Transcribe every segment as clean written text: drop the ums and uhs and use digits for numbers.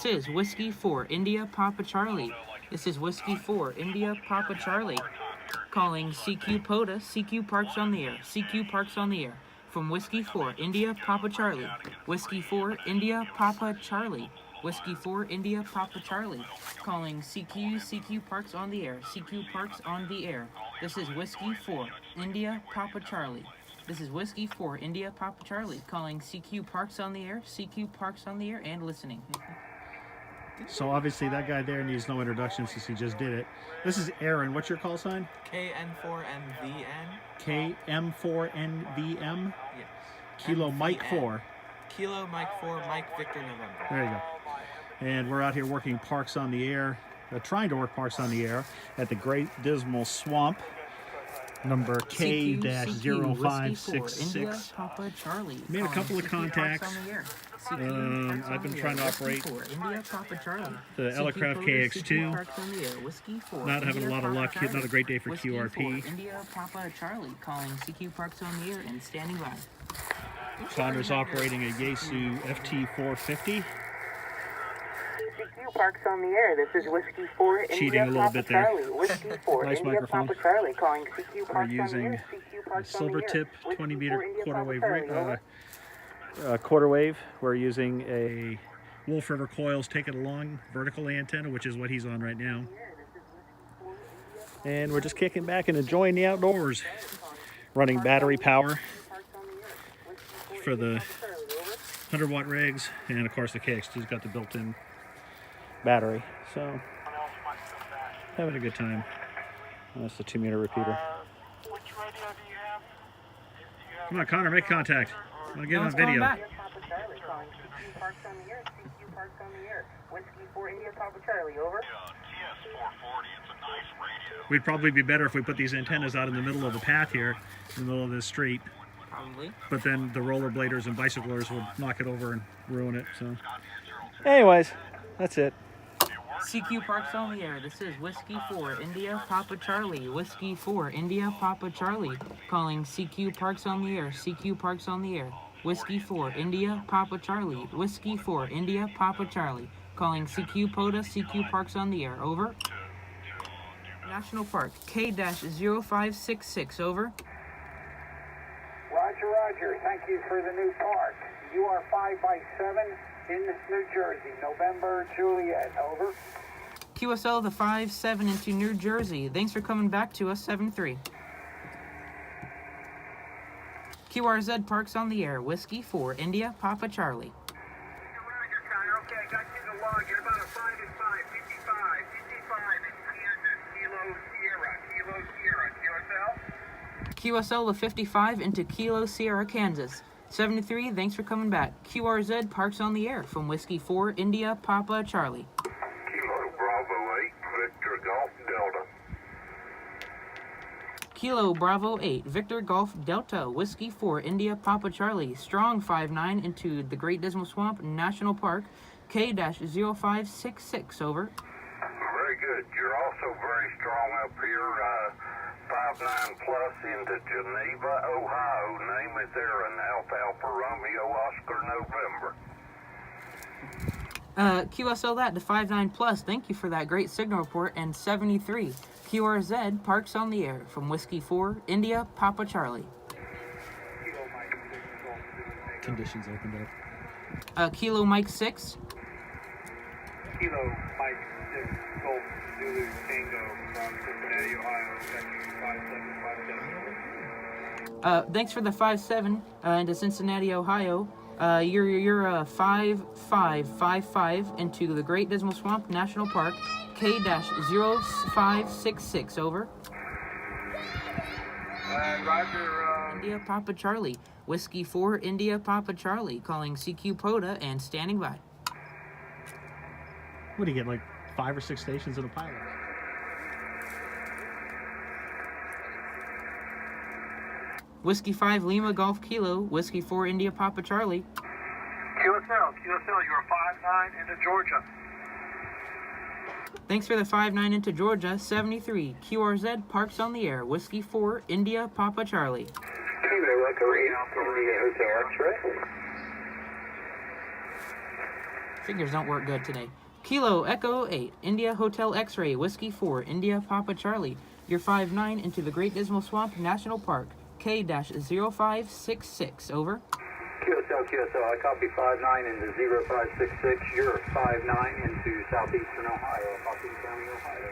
This is Whiskey 4 India Papa Charlie. This is Whiskey 4 India Papa Charlie. Calling CQ POTA, CQ Parks on the air, CQ Parks on the air. From Whiskey 4 India Papa Charlie. Whiskey 4 India Papa Charlie. Whiskey 4 India Papa Charlie. Calling CQ Parks on the air, CQ Parks on the air. This is Whiskey 4 India Papa Charlie. This is Whiskey 4 India Papa Charlie. Calling CQ Parks on the air, CQ Parks on the air, and listening. So obviously that guy there needs no introduction since he just did it. This is Aaron. What's your call sign? KM4MVN. KM4NVM? Yes. Kilo Mike 4. Kilo Mike 4, Mike Victor November. There you go. And we're out here working Parks on the Air, trying to work Parks on the Air at the Great Dismal Swamp, number K-0566. Papa Charlie. Made a couple of contacts. I've been trying to operate the Elecraft KX2. Not having a lot of luck. Not a great day for QRP. India Papa Charlie calling CQ Parks on the air and standing by. Connor's operating a Yaesu FT450. CQ Parks on the air. This is Whiskey 4 India Cheating a little bit there. Charlie. Whiskey 4 Nice India microphone. Papa Charlie calling CQ We're Parks using on the air. CQ a Parks silver on the tip air. 20 meter quarter wave. Over. Quarter wave. We're using a Wolf River Coils Take It Along vertical antenna, which is what he's on right now. And we're just kicking back and enjoying the outdoors. Running battery power for the 100-watt rigs, and of course the KX2's got the built-in battery. So having a good time. That's the 2-meter repeater. Come on, Connor, make contact. I want to get on video. We'd probably be better if we put these antennas out in the middle of the path here, in the middle of this street. Probably. But then the rollerbladers and bicyclers would knock it over and ruin it. So, anyways, that's it. CQ Parks on the air. This is Whiskey 4 India Papa Charlie. Whiskey 4 India Papa Charlie calling CQ Parks on the air. CQ Parks on the air. Whiskey 4 India Papa Charlie. Whiskey 4 India Papa Charlie calling CQ POTA. CQ Parks on the air. Over. National Park K-0566. Over. Roger, Roger. Thank you for the new park. You are 5x7 in New Jersey. November, Juliet. Over. QSL the 5-7 into New Jersey. Thanks for coming back to us. 7-3. QRZ Parks on the air. Whiskey 4 India Papa Charlie. Roger, Connor. Okay, got you the log. You're about a 5 and 5, 55 in Kansas. Kilo Sierra. QSL? QSL the 55 into Kilo Sierra, Kansas. 73, thanks for coming back. QRZ Parks on the air from Whiskey 4 India Papa Charlie. Kilo Bravo 8, Victor Golf Delta. Kilo Bravo 8, Victor Golf Delta, Whiskey 4 India Papa Charlie. Strong 5-9 into the Great Dismal Swamp National Park. K-0566. Over. Very good. You're also very strong up here, 5-9 plus into Geneva, Ohio. Name is Aaron, Alfalfa Romeo Oscar November. QSL that to 5-9 plus. Thank you for that great signal report. And 73, QRZ Parks on the air from Whiskey 4 India Papa Charlie. Conditions opened up. Kilo Mike 6. Kilo Mike 6, Golf Zulu Tango from Cincinnati, Ohio. Section 5757. Thanks for the 5-7 into Cincinnati, Ohio. You're 5555 into the Great Dismal Swamp National Park. K-0566. Over. Roger. India Papa Charlie. Whiskey 4 India Papa Charlie calling CQ POTA and standing by. What do you get, like 5 or 6 stations in a pilot? Whiskey 5 Lima Golf Kilo. Whiskey 4 India Papa Charlie. QSL, you're 5-9 into Georgia. Thanks for the 5-9 into Georgia. 73, QRZ Parks on the air. Whiskey 4 India Papa Charlie. Fingers don't work good today. Kilo Echo 8, India Hotel X-Ray, Whiskey 4, India Papa Charlie. You're 5-9 into the Great Dismal Swamp National Park. K-0566, over. QSL, I copy 5-9 into 0566. You're 5-9 into southeastern Ohio, Bucking County, Ohio.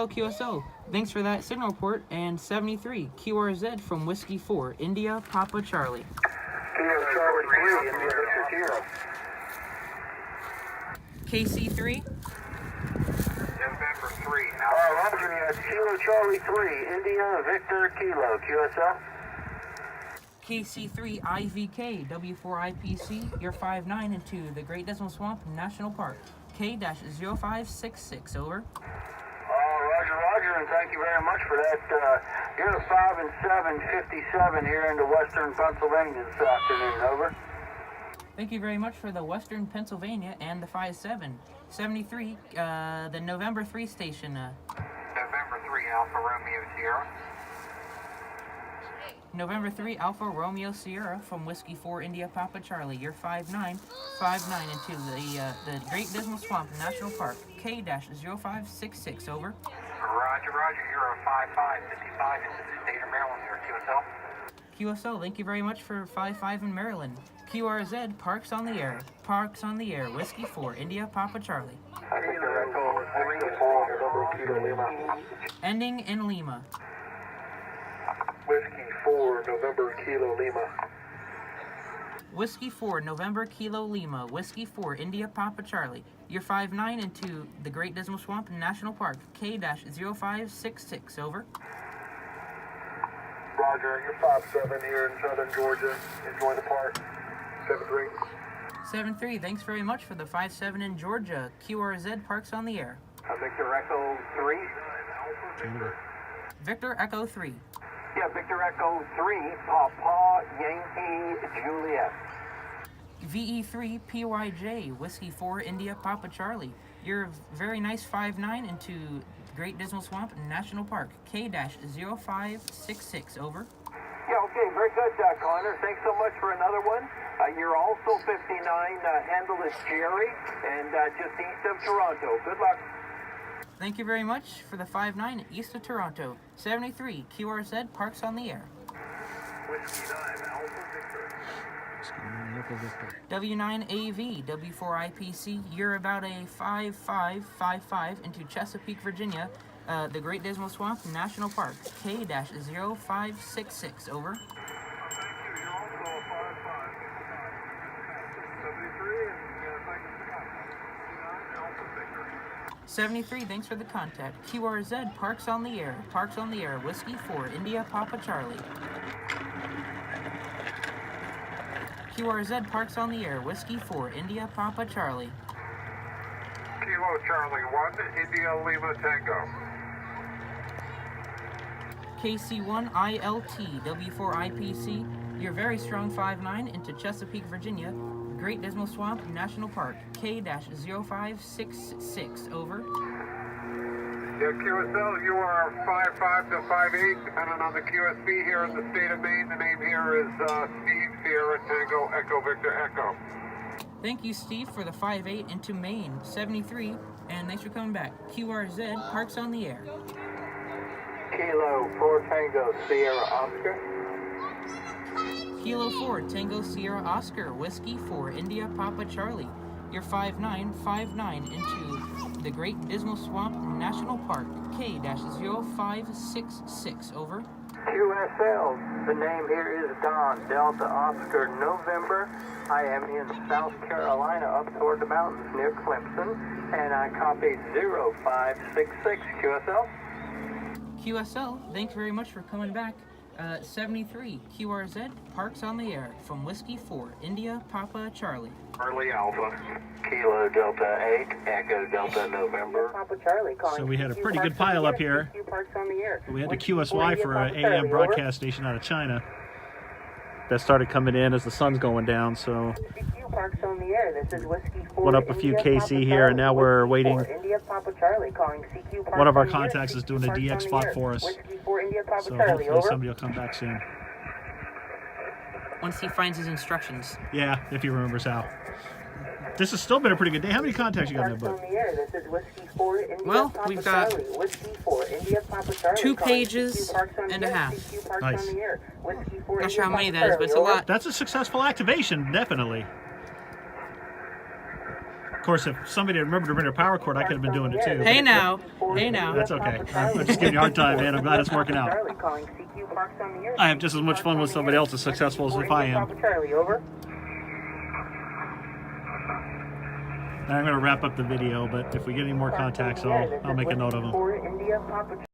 QSL. Thanks for that signal report. And 73, QRZ from Whiskey 4, India Papa Charlie. Kilo Charlie 3, India Victor Kilo. KC3. November 3. Roger, yes. Kilo Charlie 3, India Victor Kilo. QSL. KC3 IVK W4IPC. You're 5-9 into the Great Dismal Swamp National Park. K-0566, over. Roger, and thank you very much for that. You're 5 and 757 here into western Pennsylvania this afternoon, over. Thank you very much for the Western Pennsylvania and the 5-7. 73, the November 3 station. November 3, Alpha Romeo Sierra. November 3, Alpha Romeo Sierra from Whiskey 4, India Papa Charlie. You're 5-9 into the Great Dismal Swamp National Park. K-0566, over. Roger, you're a 5555 into the state of Maryland here, QSL. QSL, thank you very much for 5-5 in Maryland. QRZ, Parks on the Air. Whiskey 4, India Papa Charlie. Ending in Lima. Whiskey 4, November Kilo Lima. Whiskey 4, November Kilo Lima. Whiskey 4, India Papa Charlie. You're 5-9 into the Great Dismal Swamp National Park. K-0566, over. Roger, you're 5-7 here in southern Georgia. Enjoy the park. 7-3. 7-3, thanks very much for the 5-7 in Georgia. QRZ, Parks on the Air. Victor Echo 3. Victor Echo 3. Yeah, Victor Echo 3, Papa Yankee Juliet. VE3 PYJ, Whiskey 4, India Papa Charlie. You're a very nice 5-9 into Great Dismal Swamp National Park. K-0566, over. Yeah, okay, very good, Connor. Thanks so much for another one. You're also 59, handle is Jerry, and just east of Toronto. Good luck. Thank you very much for the 5-9 east of Toronto. 73, QRZ, Parks on the Air. Whiskey 9, Alpha Victor. W9AV, W4IPC, you're about a 5-5 into Chesapeake, Virginia, the Great Dismal Swamp National Park. K-0566, over. Thank you. You're also a 5-5. 73, and thank you for the 9, Alpha Victor. 73, thanks for the contact. QRZ, Parks on the Air. Whiskey 4, India Papa Charlie. QRZ, Parks on the Air. Whiskey 4, India Papa Charlie. Kilo Charlie 1, India Lima Tango. KC1 ILT, W4IPC, you're very strong 5-9 into Chesapeake, Virginia, Great Dismal Swamp National Park. K-0566, over. Yeah, QSL, you are 5-5 to 5-8, depending on the QSB here in the state of Maine. The name here is Steve Sierra Tango Echo Victor Echo. Thank you, Steve, for the 5-8 into Maine. 73, and thanks for coming back. QRZ, Parks on the Air. Kilo 4 Tango Sierra Oscar. Kilo 4, Tango Sierra Oscar, Whiskey 4, India Papa Charlie. You're 5-9 into the Great Dismal Swamp National Park. K-0566, over. QSL, the name here is Don Delta Oscar November. I am in South Carolina up toward the mountains near Clemson, and I copy 0566 QSL. QSL, thanks very much for coming back. 73, QRZ, Parks on the Air, from Whiskey 4, India Papa Charlie. Charlie Alpha. Kilo Delta 8, Echo Delta November. Papa Charlie calling. So we had a pretty good pile up here. We had the QSY for an AM broadcast station out of China that started coming in as the sun's going down, so Parks on the Air. This is Whiskey 4, went up a few KC here, and now we're waiting. India Papa Charlie calling CQ Parks One of our on the Air. contacts is doing a DX spot for us, Whiskey 4, India Papa so Charlie, hopefully over. somebody will come back soon. Once he finds his instructions. Yeah, if he remembers how. This has still been a pretty good day. How many contacts you got in that Parks book? on the air. This is Whiskey 4 India Well, Papa we've got Charlie. Whiskey 4 India Papa Charlie. 2 calling pages CQ Parks on the and a air. half. CQ Parks Nice. on the air. Whiskey 4 Not sure how India many Papa that is, but it's a Charlie, over. lot. That's a successful activation, definitely. Of course, if somebody had remembered to bring their power cord, I could have been doing it too. Hey now. Hey now. That's okay. I'm just giving you a hard time, man. I'm glad it's working out. Charlie calling CQ Parks on the air. I have just as much fun with somebody else as successful as if I am. Papa Charlie, over. I'm going to wrap up the video, but if we get any more contacts, I'll make a note of them. Whiskey 4 India Papa